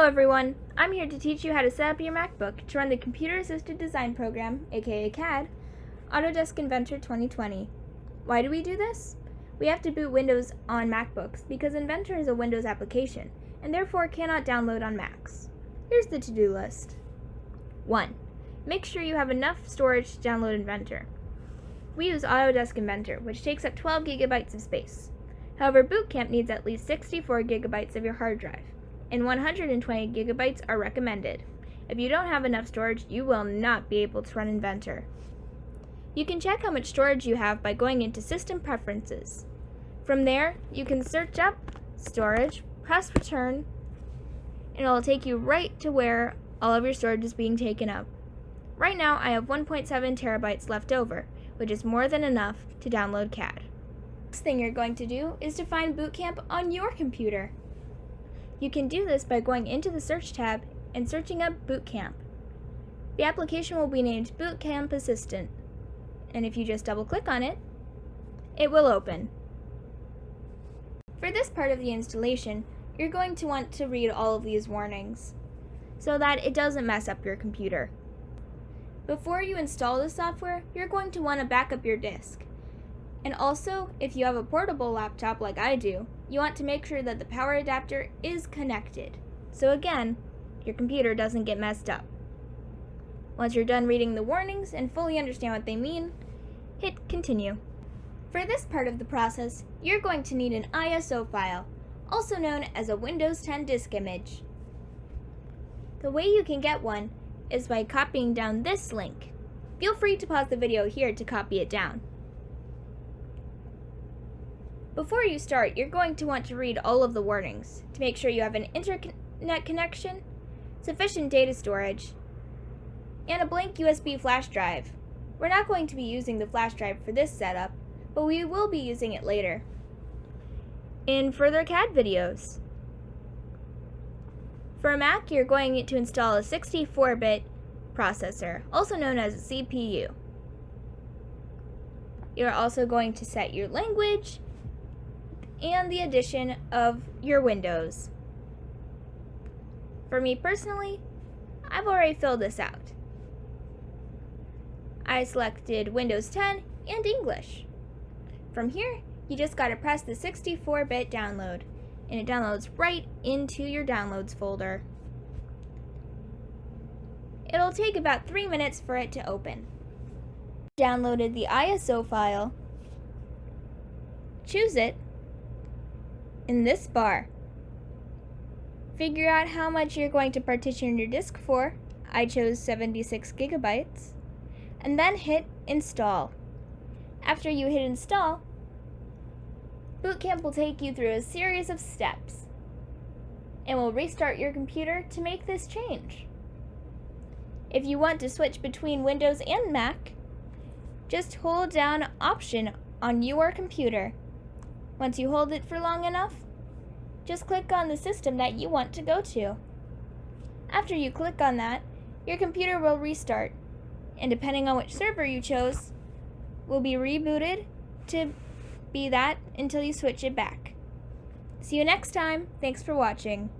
Hello everyone, I'm here to teach you how to set up your MacBook to run the Computer Assisted Design Program, aka CAD, Autodesk Inventor 2020. Why do we do this? We have to boot Windows on MacBooks because Inventor is a Windows application and therefore cannot download on Macs. Here's the to-do list. 1. Make sure you have enough storage to download Inventor. We use Autodesk Inventor, which takes up 12 gigabytes of space. However, Bootcamp needs at least 64 gigabytes of your hard drive, and 120 gigabytes are recommended. If you don't have enough storage, you will not be able to run Inventor. You can check how much storage you have by going into System Preferences. From there, you can search up Storage, press Return, and it will take you right to where all of your storage is being taken up. Right now, I have 1.7 terabytes left over, which is more than enough to download CAD. Next thing you're going to do is to find Bootcamp on your computer. You can do this by going into the Search tab and searching up Bootcamp. The application will be named Bootcamp Assistant, and if you just double-click on it, it will open. For this part of the installation, you're going to want to read all of these warnings so that it doesn't mess up your computer. Before you install the software, you're going to want to back up your disk. And also, if you have a portable laptop like I do, you want to make sure that the power adapter is connected. So again, your computer doesn't get messed up. Once you're done reading the warnings and fully understand what they mean, hit continue. For this part of the process, you're going to need an ISO file, also known as a Windows 10 disk image. The way you can get one is by copying down this link. Feel free to pause the video here to copy it down. Before you start, you're going to want to read all of the warnings to make sure you have an internet connection, sufficient data storage, and a blank USB flash drive. We're not going to be using the flash drive for this setup, but we will be using it later in further CAD videos. For a Mac, you're going to install a 64-bit processor, also known as a CPU. You're also going to set your language and the addition of your windows. For me personally, I've already filled this out. I selected Windows 10 and English. From here, you just gotta press the 64-bit download, and it downloads right into your downloads folder. It'll take about 3 minutes for it to open. Downloaded the ISO file. Choose it in this bar. Figure out how much you're going to partition your disk for. I chose 76 gigabytes. And then hit install. After you hit install, Bootcamp will take you through a series of steps and will restart your computer to make this change. If you want to switch between Windows and Mac, just hold down Option on your computer. Once you hold it for long enough, just click on the system that you want to go to. After you click on that, your computer will restart, and depending on which server you chose, will be rebooted to be that until you switch it back. See you next time. Thanks for watching.